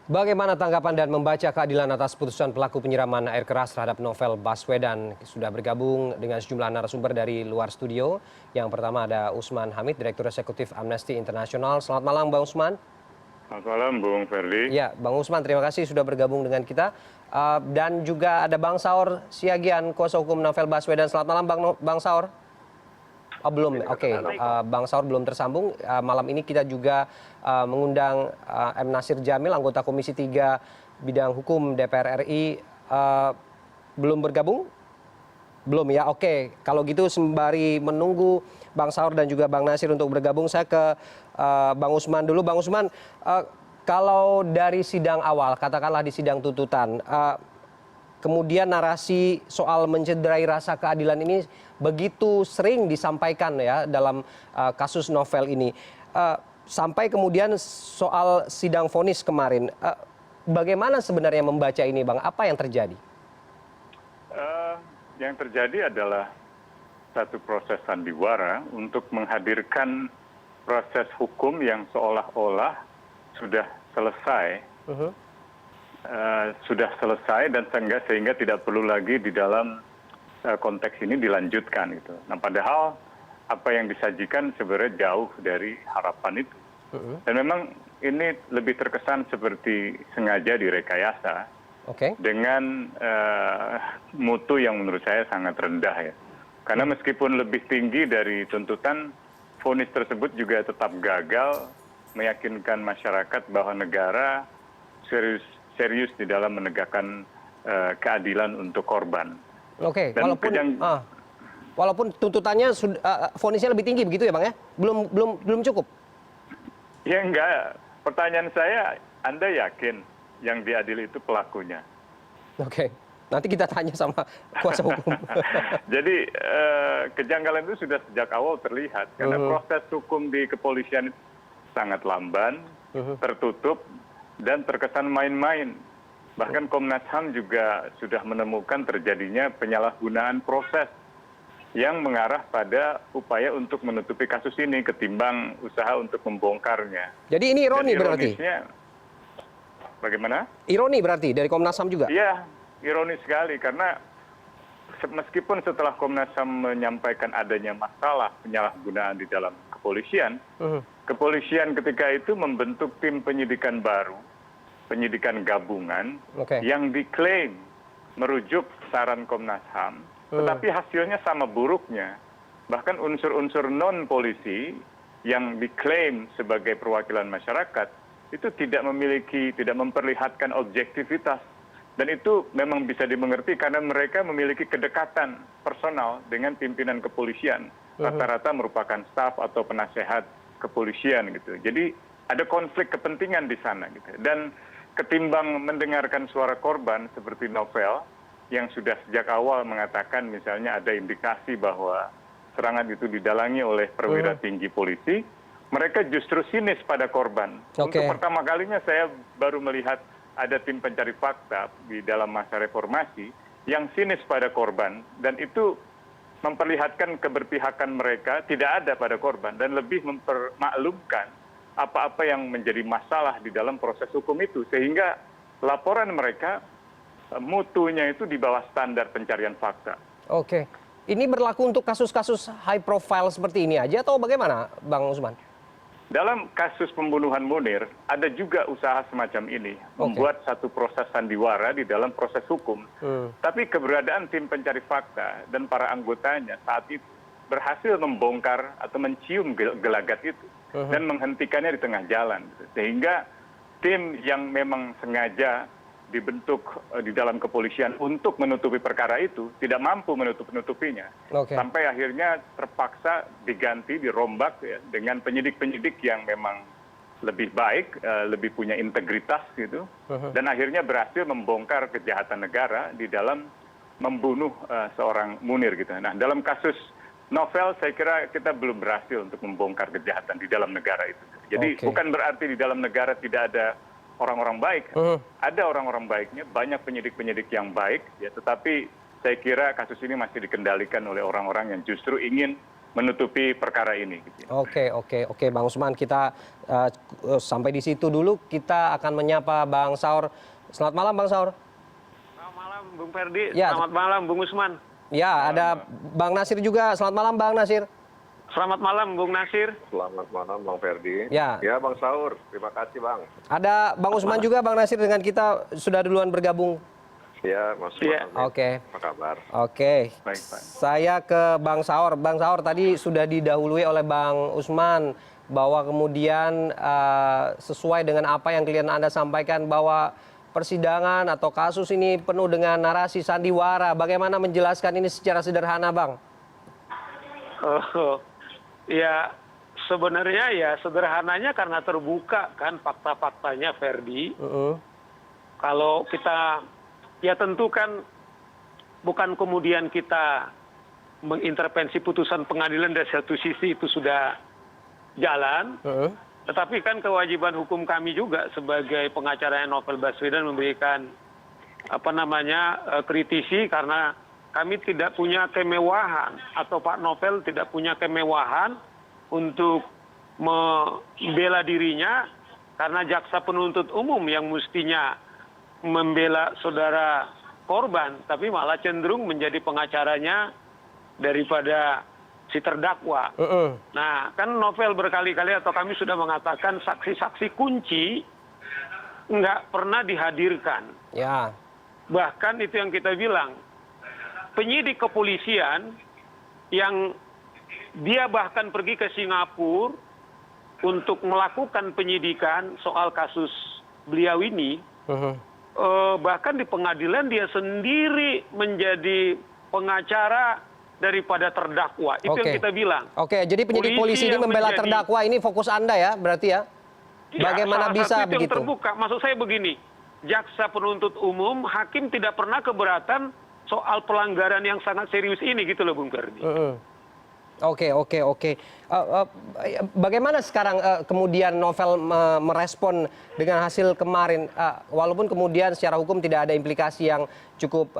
Bagaimana tanggapan dan membaca keadilan atas putusan pelaku penyiraman air keras terhadap Novel Baswedan? Sudah bergabung dengan sejumlah narasumber dari luar studio. Yang pertama ada Usman Hamid, Direktur Eksekutif Amnesty International. Selamat malam Bang Usman. Selamat malam Bung Ferdi. Ya, Bang Usman terima kasih sudah bergabung dengan kita. Dan juga ada Bang Saur Siagian, kuasa hukum Novel Baswedan. Selamat malam Bang Saur. Oh belum, oke. Bang Saur belum tersambung. Malam ini kita juga mengundang M. Nasir Jamil, anggota Komisi 3 Bidang Hukum DPR RI. Belum bergabung? Belum ya, oke. Kalau gitu sembari menunggu Bang Saur dan juga Bang Nasir untuk bergabung, saya ke Bang Usman dulu. Bang Usman, kalau dari sidang awal, katakanlah di sidang tuntutan, kemudian narasi soal mencederai rasa keadilan ini begitu sering disampaikan ya dalam kasus Novel ini. Sampai kemudian soal sidang vonis kemarin. Bagaimana sebenarnya membaca ini Bang? Apa yang terjadi? Yang terjadi adalah satu proses sandiwara untuk menghadirkan proses hukum yang seolah-olah sudah selesai. Sudah selesai dan sehingga tidak perlu lagi di dalam konteks ini dilanjutkan gitu. Nah, padahal apa yang disajikan sebenarnya jauh dari harapan itu. Dan memang ini lebih terkesan seperti sengaja direkayasa dengan mutu yang menurut saya sangat rendah ya. Karena meskipun lebih tinggi dari tuntutan, vonis tersebut juga tetap gagal meyakinkan masyarakat bahwa negara serius di dalam menegakkan keadilan untuk korban. Oke, walaupun tuntutannya vonisnya lebih tinggi begitu ya Bang ya? Belum cukup? Ya enggak. Pertanyaan saya, Anda yakin yang diadili itu pelakunya? Oke, nanti kita tanya sama kuasa hukum. Jadi kejanggalan itu sudah sejak awal terlihat karena proses hukum di kepolisian itu sangat lamban, tertutup, dan terkesan main-main. Bahkan Komnas HAM juga sudah menemukan terjadinya penyalahgunaan proses yang mengarah pada upaya untuk menutupi kasus ini ketimbang usaha untuk membongkarnya. Jadi ini ironi berarti? Bagaimana? Ironi berarti dari Komnas HAM juga? Iya, ironi sekali karena meskipun setelah Komnas HAM menyampaikan adanya masalah penyalahgunaan di dalam kepolisian, kepolisian ketika itu membentuk tim penyidikan baru, penyidikan gabungan yang diklaim merujuk saran Komnas HAM, tetapi hasilnya sama buruknya. Bahkan unsur-unsur non-polisi yang diklaim sebagai perwakilan masyarakat itu tidak memperlihatkan objektivitas. Dan itu memang bisa dimengerti karena mereka memiliki kedekatan personal dengan pimpinan kepolisian. Rata-rata merupakan staf atau penasehat kepolisian gitu. Jadi ada konflik kepentingan di sana gitu. Dan ketimbang mendengarkan suara korban seperti Novel yang sudah sejak awal mengatakan misalnya ada indikasi bahwa serangan itu didalangi oleh perwira tinggi polisi, mereka justru sinis pada korban. Untuk pertama kalinya saya baru melihat ada tim pencari fakta di dalam masa reformasi yang sinis pada korban, dan itu memperlihatkan keberpihakan mereka tidak ada pada korban dan lebih mempermaklumkan apa-apa yang menjadi masalah di dalam proses hukum itu, sehingga laporan mereka mutunya itu di bawah standar pencarian fakta. Oke, ini berlaku untuk kasus-kasus high profile seperti ini aja atau bagaimana Bang Usman? Dalam kasus pembunuhan Munir, ada juga usaha semacam ini, membuat satu proses sandiwara di dalam proses hukum. Tapi keberadaan tim pencari fakta dan para anggotanya saat itu berhasil membongkar atau mencium gelagat itu dan menghentikannya di tengah jalan. Sehingga tim yang memang sengaja dibentuk di dalam kepolisian untuk menutupi perkara itu tidak mampu menutupinya. Sampai akhirnya terpaksa diganti, dirombak ya, dengan penyidik-penyidik yang memang lebih baik, lebih punya integritas gitu. Dan akhirnya berhasil membongkar kejahatan negara di dalam membunuh seorang Munir gitu. Nah, dalam kasus Novel saya kira kita belum berhasil untuk membongkar kejahatan di dalam negara itu. Jadi bukan berarti di dalam negara tidak ada orang-orang baik. Ada orang-orang baiknya, banyak penyidik-penyidik yang baik, ya, tetapi saya kira kasus ini masih dikendalikan oleh orang-orang yang justru ingin menutupi perkara ini. Oke, Bang Usman, kita sampai di situ dulu. Kita akan menyapa Bang Saur. Selamat malam, Bang Saur. Selamat malam, Bung Ferdi. Ya. Selamat malam, Bung Usman. Ya, ada Bang Nasir juga. Selamat malam, Bang Nasir. Selamat malam, Bung Nasir. Selamat malam, Bang Ferdi. Ya, Bang Saur. Terima kasih, Bang. ada Bang Usman juga, Bang Nasir dengan kita sudah duluan bergabung. Ya, Mas Iya. Usman. Oke. Apa kabar? Oke, Baik, Pak. saya ke Bang Saur. Bang Saur, tadi sudah didahului oleh Bang Usman bahwa kemudian sesuai dengan apa yang klien Anda sampaikan bahwa persidangan atau kasus ini penuh dengan narasi sandiwara. Bagaimana menjelaskan ini secara sederhana, Bang? Ya, sebenarnya ya sederhananya karena terbuka kan fakta-faktanya, Ferdi. Kalau kita, ya tentu kan bukan kemudian kita mengintervensi putusan pengadilan dari satu sisi itu sudah jalan, tetapi kan kewajiban hukum kami juga sebagai pengacara Novel Baswedan memberikan kritisi karena kami tidak punya kemewahan atau Pak Novel tidak punya kemewahan untuk membela dirinya karena jaksa penuntut umum yang mestinya membela saudara korban, tapi malah cenderung menjadi pengacaranya daripada si terdakwa. Nah, kan Novel berkali-kali atau kami sudah mengatakan saksi-saksi kunci nggak pernah dihadirkan. Ya. Bahkan itu yang kita bilang, penyidik kepolisian yang dia bahkan pergi ke Singapura untuk melakukan penyidikan soal kasus beliau ini, bahkan di pengadilan dia sendiri menjadi pengacara daripada terdakwa. Itu yang kita bilang. Oke, jadi penyidik polisi ini membela terdakwa, ini fokus Anda ya, berarti ya? Bagaimana bisa itu begitu? yang terbuka. Maksud saya begini, jaksa penuntut umum, hakim tidak pernah keberatan soal pelanggaran yang sangat serius ini gitu loh, Bung Ferdi. Oke. Bagaimana sekarang kemudian Novel merespon dengan hasil kemarin, walaupun kemudian secara hukum tidak ada implikasi yang cukup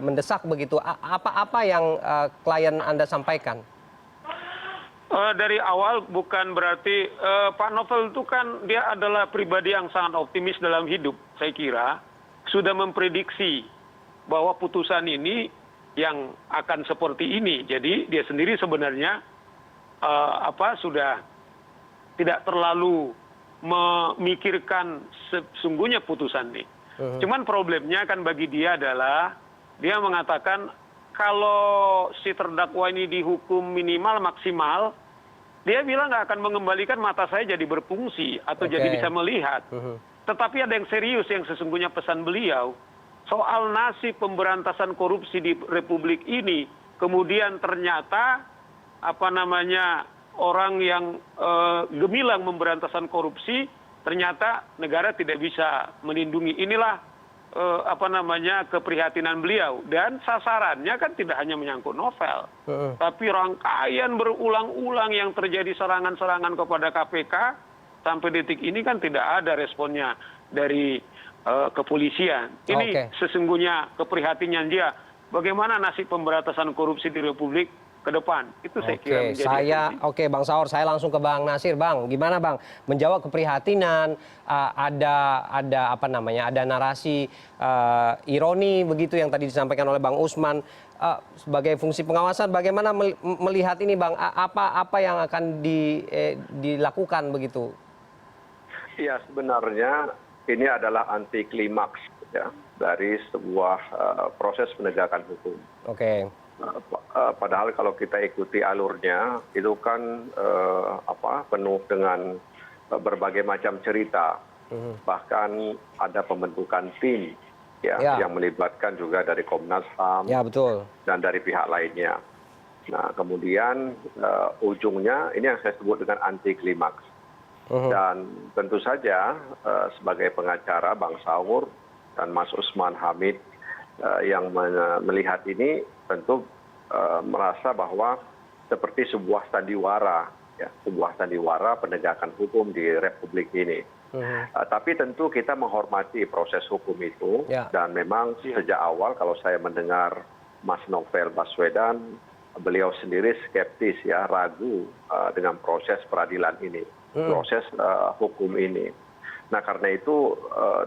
mendesak begitu, apa yang klien Anda sampaikan? Dari awal bukan berarti Pak Novel itu kan dia adalah pribadi yang sangat optimis dalam hidup, saya kira sudah memprediksi bahwa putusan ini yang akan seperti ini. Jadi dia sendiri sebenarnya sudah tidak terlalu memikirkan sesungguhnya putusan ini. Cuman problemnya kan bagi dia adalah dia mengatakan kalau si terdakwa ini dihukum minimal maksimal, dia bilang nggak akan mengembalikan mata saya jadi berfungsi atau jadi bisa melihat. Tetapi ada yang serius yang sesungguhnya pesan beliau soal nasib pemberantasan korupsi di Republik ini, kemudian ternyata orang yang gemilang memberantasan korupsi, ternyata negara tidak bisa melindungi. Inilah keprihatinan beliau, dan sasarannya kan tidak hanya menyangkut Novel, tapi rangkaian berulang-ulang yang terjadi serangan-serangan kepada KPK sampai detik ini kan tidak ada responnya dari kepolisian. Ini sesungguhnya keprihatinan dia. Bagaimana nasib pemberantasan korupsi di Republik ke depan? Itu saya kira menjadi Oke, Bang Saur, saya langsung ke Bang Nasir, Bang. Gimana, Bang? Menjawab keprihatinan, ada narasi ironi begitu yang tadi disampaikan oleh Bang Usman. Sebagai fungsi pengawasan, bagaimana melihat ini, Bang? Apa yang akan dilakukan begitu? Ya, sebenarnya ini adalah anti klimaks ya dari sebuah proses penegakan hukum. Oke. Padahal kalau kita ikuti alurnya itu kan penuh dengan berbagai macam cerita. Bahkan ada pembentukan tim yang melibatkan juga dari Komnas HAM dan dari pihak lainnya. Nah, kemudian ujungnya ini yang saya sebut dengan anti klimaks. Dan tentu saja sebagai pengacara Bang Saur dan Mas Usman Hamid yang melihat ini tentu merasa bahwa seperti sebuah sandiwara, sebuah sandiwara penegakan hukum di Republik ini. Tapi tentu kita menghormati proses hukum itu, dan memang sejak awal kalau saya mendengar Mas Novel Baswedan beliau sendiri skeptis ya, ragu dengan proses peradilan ini, proses hukum ini. Nah karena itu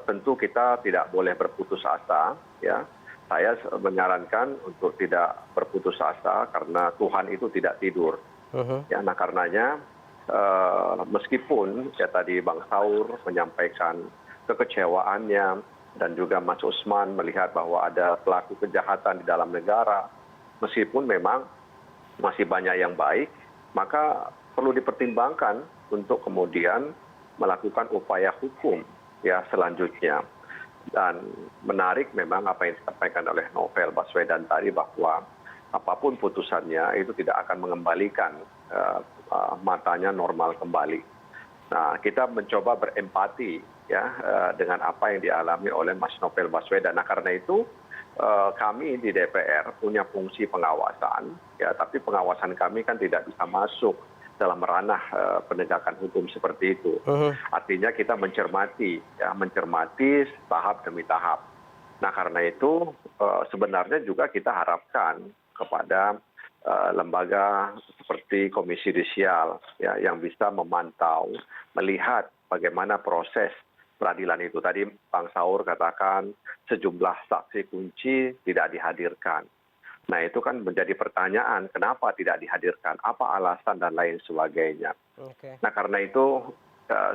tentu kita tidak boleh berputus asa ya. Saya menyarankan untuk tidak berputus asa karena Tuhan itu tidak tidur. Ya, nah karenanya meskipun ya tadi Bang Saur menyampaikan kekecewaannya dan juga Mas Usman melihat bahwa ada pelaku kejahatan di dalam negara, meskipun memang masih banyak yang baik, maka perlu dipertimbangkan untuk kemudian melakukan upaya hukum ya selanjutnya. Dan menarik memang apa yang disampaikan oleh Novel Baswedan tadi bahwa apapun putusannya itu tidak akan mengembalikan matanya normal kembali. Nah, kita mencoba berempati ya dengan apa yang dialami oleh Mas Novel Baswedan. Nah, karena itu kami di DPR punya fungsi pengawasan, ya, tapi pengawasan kami kan tidak bisa masuk dalam ranah penegakan hukum seperti itu. Artinya kita mencermati, ya, mencermati tahap demi tahap. Nah, karena itu sebenarnya juga kita harapkan kepada lembaga seperti Komisi Yudisial ya, yang bisa memantau, melihat bagaimana proses peradilan itu. Tadi Bang Saur katakan sejumlah saksi kunci tidak dihadirkan. Nah itu kan menjadi pertanyaan, kenapa tidak dihadirkan, apa alasan dan lain sebagainya. Nah karena itu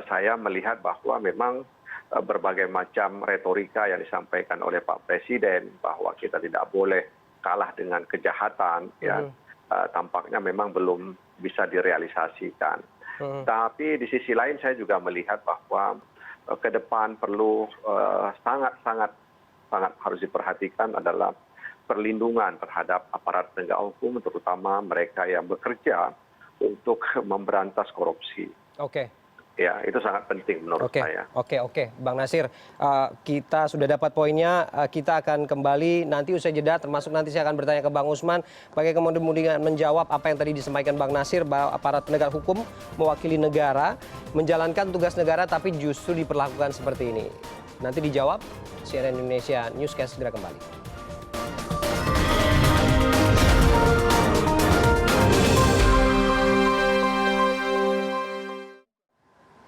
saya melihat bahwa memang berbagai macam retorika yang disampaikan oleh Pak Presiden bahwa kita tidak boleh kalah dengan kejahatan, ya tampaknya memang belum bisa direalisasikan. Tapi di sisi lain saya juga melihat bahwa ke depan perlu sangat harus diperhatikan adalah perlindungan terhadap aparat penegak hukum, terutama mereka yang bekerja untuk memberantas korupsi. Oke. Ya, itu sangat penting menurut saya. Oke, Bang Nasir, kita sudah dapat poinnya. Kita akan kembali nanti usai jeda, termasuk nanti saya akan bertanya ke Bang Usman, bagaimana kemudian menjawab apa yang tadi disampaikan Bang Nasir, bahwa aparat penegak hukum mewakili negara, menjalankan tugas negara, tapi justru diperlakukan seperti ini. Nanti dijawab, CNN Indonesia Newscast segera kembali.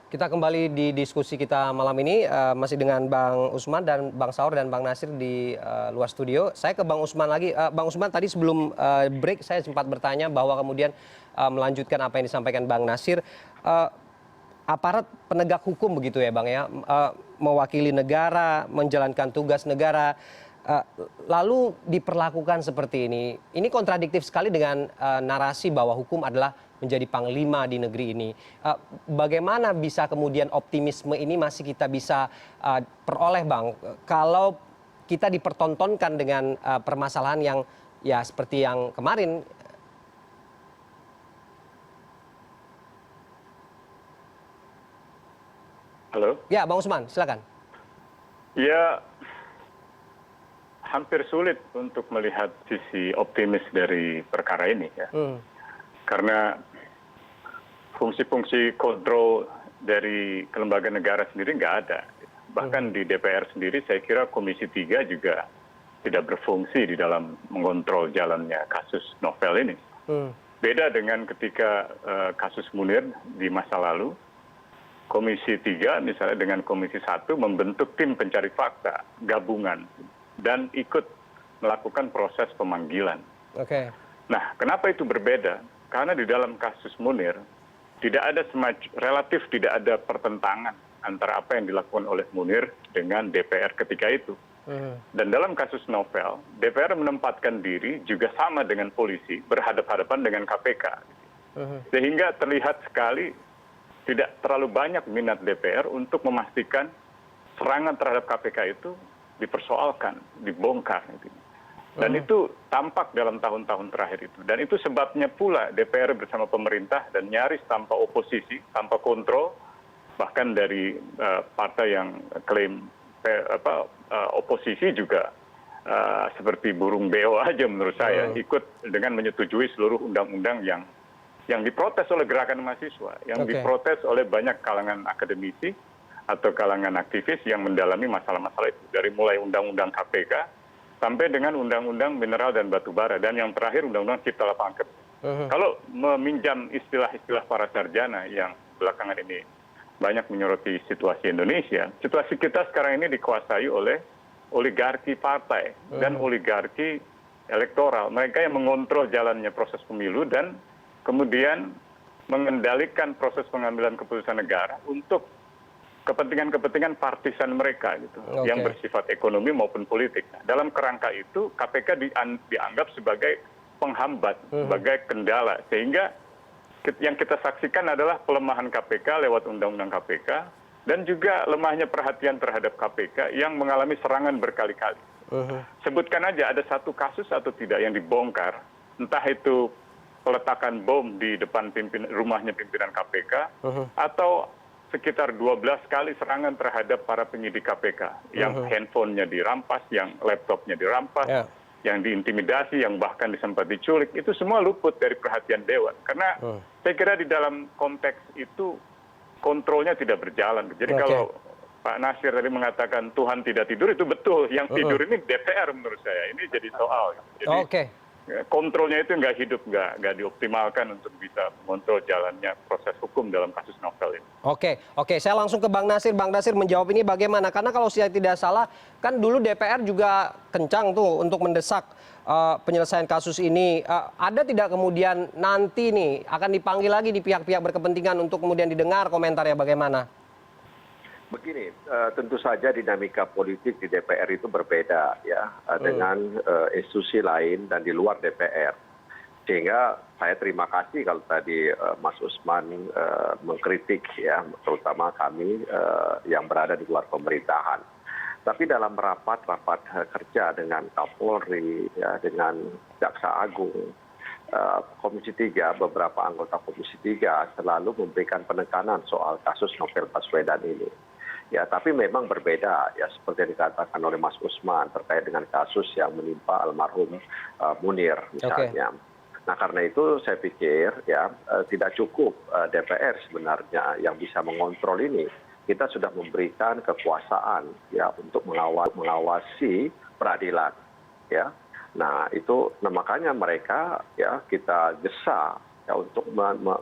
Kita kembali di diskusi kita malam ini masih dengan Bang Usman dan Bang Saur dan Bang Nasir di luar studio. Saya ke Bang Usman lagi. Bang Usman, tadi sebelum break saya sempat bertanya bahwa kemudian melanjutkan apa yang disampaikan Bang Nasir, aparat penegak hukum begitu ya Bang ya, mewakili negara, menjalankan tugas negara, lalu diperlakukan seperti ini. Ini kontradiktif sekali dengan narasi bahwa hukum adalah menjadi panglima di negeri ini. Bagaimana bisa kemudian optimisme ini masih kita bisa peroleh Bang, kalau kita dipertontonkan dengan permasalahan yang ya seperti yang kemarin. Halo? Ya, Bang Usman, silakan. Ya, hampir sulit untuk melihat sisi optimis dari perkara ini ya. Karena fungsi-fungsi kontrol dari kelembagaan negara sendiri nggak ada. Bahkan di DPR sendiri saya kira Komisi 3 juga tidak berfungsi di dalam mengontrol jalannya kasus novel ini. Beda dengan ketika kasus Munir di masa lalu, Komisi 3 misalnya dengan Komisi 1 membentuk tim pencari fakta gabungan dan ikut melakukan proses pemanggilan. Nah, kenapa itu berbeda? Karena di dalam kasus Munir relatif tidak ada pertentangan antara apa yang dilakukan oleh Munir dengan DPR ketika itu. Dan dalam kasus novel, DPR menempatkan diri juga sama dengan polisi, berhadapan-hadapan dengan KPK. Sehingga terlihat sekali tidak terlalu banyak minat DPR untuk memastikan serangan terhadap KPK itu dipersoalkan, dibongkar. Dan itu tampak dalam tahun-tahun terakhir itu. Dan itu sebabnya pula DPR bersama pemerintah dan nyaris tanpa oposisi, tanpa kontrol, bahkan dari partai yang klaim oposisi juga seperti burung beo aja menurut saya, ikut dengan menyetujui seluruh undang-undang yang diprotes oleh gerakan mahasiswa, yang diprotes oleh banyak kalangan akademisi atau kalangan aktivis yang mendalami masalah-masalah itu. Dari mulai undang-undang KPK sampai dengan undang-undang mineral dan batu bara, dan yang terakhir undang-undang cipta lapangan kerja. Kalau meminjam istilah-istilah para sarjana yang belakangan ini banyak menyoroti situasi Indonesia, situasi kita sekarang ini dikuasai oleh oligarki partai dan oligarki elektoral. Mereka yang mengontrol jalannya proses pemilu dan kemudian mengendalikan proses pengambilan keputusan negara untuk kepentingan-kepentingan partisan mereka gitu, yang bersifat ekonomi maupun politik. Dalam kerangka itu KPK dianggap sebagai penghambat, sebagai kendala, sehingga yang kita saksikan adalah pelemahan KPK lewat undang-undang KPK dan juga lemahnya perhatian terhadap KPK yang mengalami serangan berkali-kali. Sebutkan aja ada satu kasus atau tidak yang dibongkar, entah itu peletakan bom di depan rumahnya pimpinan KPK atau sekitar 12 kali serangan terhadap para penyidik KPK, yang handphonenya dirampas, yang laptopnya dirampas, yang diintimidasi, yang bahkan sempat diculik, itu semua luput dari perhatian Dewan. Karena saya kira di dalam konteks itu kontrolnya tidak berjalan. Jadi kalau Pak Nasir tadi mengatakan Tuhan tidak tidur, itu betul. Yang tidur ini DPR menurut saya. Ini jadi soal. Jadi kontrolnya itu nggak hidup, nggak dioptimalkan untuk bisa mengontrol jalannya proses hukum dalam kasus novel ini. Oke, saya langsung ke Bang Nasir. Bang Nasir menjawab ini bagaimana? Karena kalau saya tidak salah, kan dulu DPR juga kencang tuh untuk mendesak penyelesaian kasus ini. Ada tidak kemudian nanti nih akan dipanggil lagi di pihak-pihak berkepentingan untuk kemudian didengar komentarnya bagaimana? Begini, tentu saja dinamika politik di DPR itu berbeda ya dengan institusi lain dan di luar DPR. Sehingga saya terima kasih kalau tadi Mas Usman mengkritik ya, terutama kami yang berada di luar pemerintahan. Tapi dalam rapat kerja dengan Kapolri, ya, dengan Jaksa Agung, Komisi 3, beberapa anggota Komisi 3 selalu memberikan penekanan soal kasus Novel Baswedan ini. Ya, tapi memang berbeda ya, seperti yang dikatakan oleh Mas Usman terkait dengan kasus yang menimpa almarhum Munir misalnya. Nah, karena itu saya pikir ya tidak cukup DPR sebenarnya yang bisa mengontrol ini. Kita sudah memberikan kekuasaan ya untuk mengawasi peradilan ya. Nah, itu makanya mereka ya kita gesa ya untuk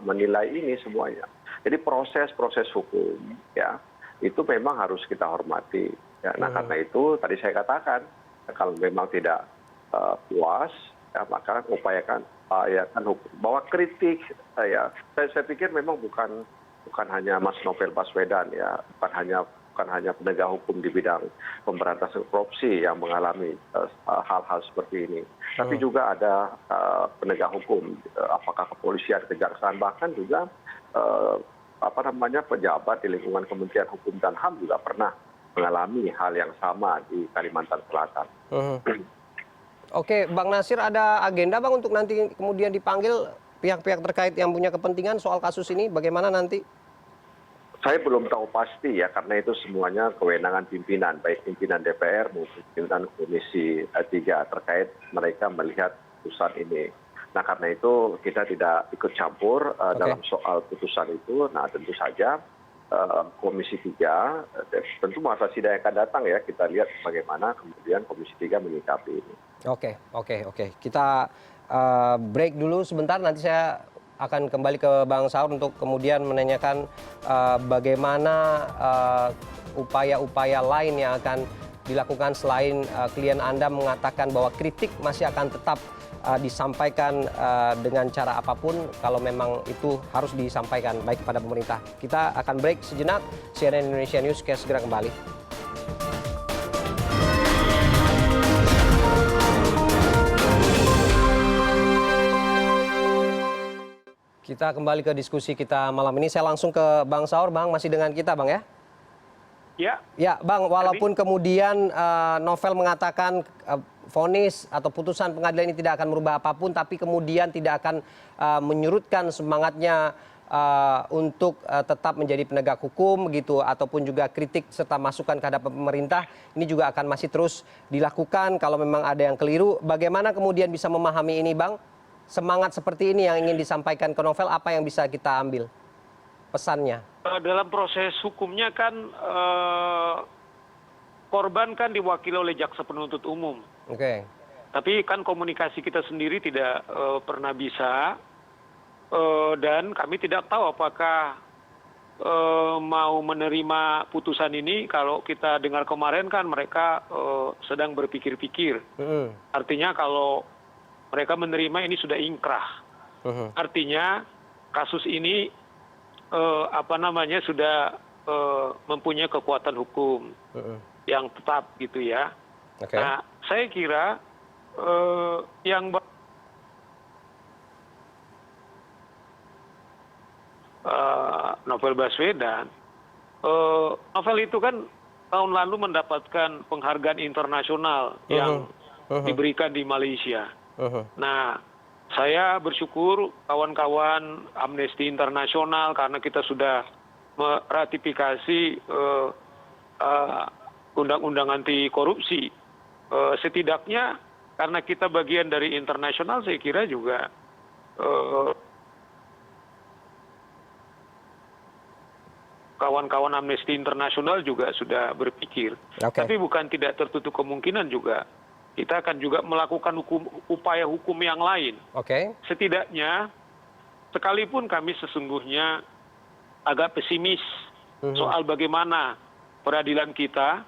menilai ini semuanya. Jadi proses hukum ya itu memang harus kita hormati. Ya, nah karena itu tadi saya katakan kalau memang tidak puas, ya, maka upayakan hukum. Bahwa kritik, ya saya pikir memang bukan hanya Mas Novel Baswedan ya, bukan hanya penegak hukum di bidang pemberantasan korupsi yang mengalami hal-hal seperti ini, tapi juga ada penegak hukum, apakah kepolisian, kejaksaan, bahkan juga pejabat di lingkungan Kementerian Hukum dan HAM juga pernah mengalami hal yang sama di Kalimantan Selatan. Oke, Bang Nasir, ada agenda Bang untuk nanti kemudian dipanggil pihak-pihak terkait yang punya kepentingan soal kasus ini, bagaimana nanti? Saya belum tahu pasti ya, karena itu semuanya kewenangan pimpinan, baik pimpinan DPR maupun pimpinan Komisi 3 terkait mereka melihat putusan ini. Nah karena itu kita tidak ikut campur dalam soal putusan itu. Nah tentu saja Komisi 3, tentu masa sidang yang akan datang ya, kita lihat bagaimana kemudian Komisi 3 menyikapi ini. Oke. Kita break dulu sebentar, nanti saya akan kembali ke Bang Saur untuk kemudian menanyakan bagaimana upaya-upaya lain yang akan dilakukan selain klien Anda mengatakan bahwa kritik masih akan tetap disampaikan dengan cara apapun kalau memang itu harus disampaikan baik kepada pemerintah. Kita akan break sejenak. CNN Indonesia News segera kembali. Kita kembali ke diskusi kita malam ini. Saya langsung ke Bang Saur. Bang, masih dengan kita Bang ya? Ya Bang, walaupun kemudian Novel mengatakan vonis atau putusan pengadilan ini tidak akan merubah apapun, tapi kemudian tidak akan menyurutkan semangatnya untuk tetap menjadi penegak hukum gitu, ataupun juga kritik serta masukan terhadap pemerintah ini juga akan masih terus dilakukan kalau memang ada yang keliru. Bagaimana kemudian bisa memahami ini Bang? Semangat seperti ini yang ingin disampaikan ke Novel, apa yang bisa kita ambil pesannya? Dalam proses hukumnya kan korban kan diwakili oleh jaksa penuntut umum. Oke. Tapi kan komunikasi kita sendiri tidak pernah bisa, dan kami tidak tahu apakah mau menerima putusan ini. Kalau kita dengar kemarin kan mereka sedang berpikir-pikir. Artinya kalau mereka menerima ini sudah ingkrah. Artinya kasus ini sudah mempunyai kekuatan hukum yang tetap gitu ya. Oke. Nah, saya kira yang Novel Baswedan, Novel itu kan tahun lalu mendapatkan penghargaan internasional yang diberikan di Malaysia. Nah, saya bersyukur kawan-kawan Amnesty Internasional karena kita sudah meratifikasi undang-undang anti korupsi. Setidaknya karena kita bagian dari internasional, saya kira juga kawan-kawan Amnesty Internasional juga sudah berpikir. Tapi bukan tidak tertutup kemungkinan juga kita akan juga melakukan upaya hukum yang lain. Setidaknya, sekalipun kami sesungguhnya agak pesimis soal bagaimana peradilan kita,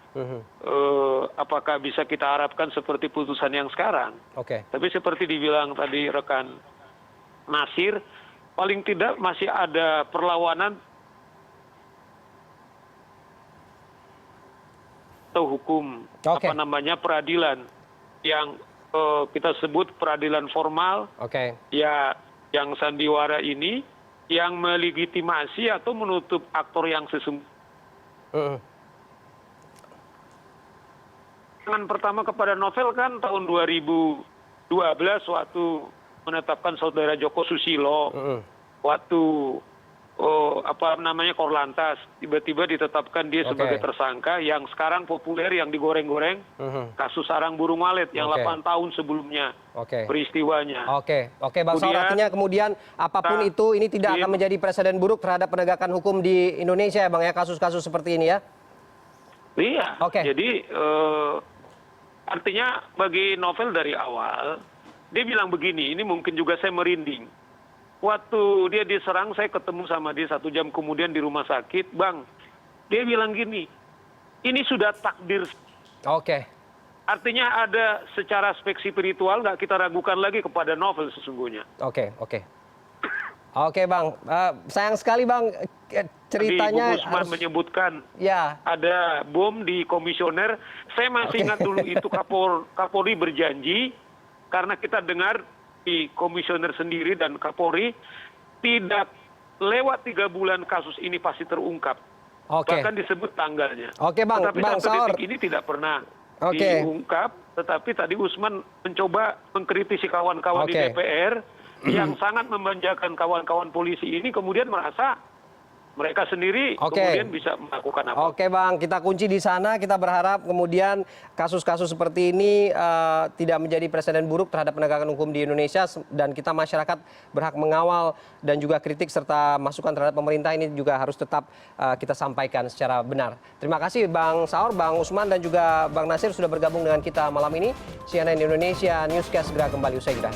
apakah bisa kita harapkan seperti putusan yang sekarang. Tapi seperti dibilang tadi rekan Nasir, paling tidak masih ada perlawanan atau hukum, peradilan yang kita sebut peradilan formal, ya, yang sandiwara ini, yang melegitimasi atau menutup aktor yang sesungguhnya. Tangan pertama kepada Novel kan tahun 2012 waktu menetapkan saudara Joko Susilo, waktu Korlantas, tiba-tiba ditetapkan dia sebagai tersangka yang sekarang populer, yang digoreng-goreng, kasus sarang burung walet yang 8 tahun sebelumnya peristiwanya. Bang Saur, artinya kemudian apapun itu, ini tidak akan menjadi presiden buruk terhadap penegakan hukum di Indonesia ya Bang ya, kasus-kasus seperti ini ya? Iya, jadi artinya bagi Novel dari awal, dia bilang begini, ini mungkin juga saya merinding. Waktu dia diserang, saya ketemu sama dia 1 jam kemudian di rumah sakit, Bang. Dia bilang gini, ini sudah takdir. Artinya ada secara aspek spiritual, nggak kita ragukan lagi kepada Novel sesungguhnya. Bang, sayang sekali Bang, ceritanya Bung Usman menyebutkan ya ada bom di komisioner. Saya masih ingat dulu itu Kapolri berjanji, karena kita dengar di komisioner sendiri dan Kapolri, tidak lewat 3 bulan kasus ini pasti terungkap. Bahkan disebut tanggalnya. Bang, tetapi Bang sampai Saur, detik ini tidak pernah diungkap. Tetapi tadi Usman mencoba mengkritisi kawan-kawan di DPR yang sangat memanjakan kawan-kawan polisi ini, kemudian merasa mereka sendiri kemudian bisa melakukan apa. Bang, kita kunci di sana. Kita berharap kemudian kasus-kasus seperti ini tidak menjadi presiden buruk terhadap penegakan hukum di Indonesia, dan kita masyarakat berhak mengawal dan juga kritik serta masukan terhadap pemerintah ini juga harus tetap kita sampaikan secara benar. Terima kasih Bang Saur, Bang Usman, dan juga Bang Nasir sudah bergabung dengan kita malam ini. CNN Indonesia Newscast segera kembali usai jeda.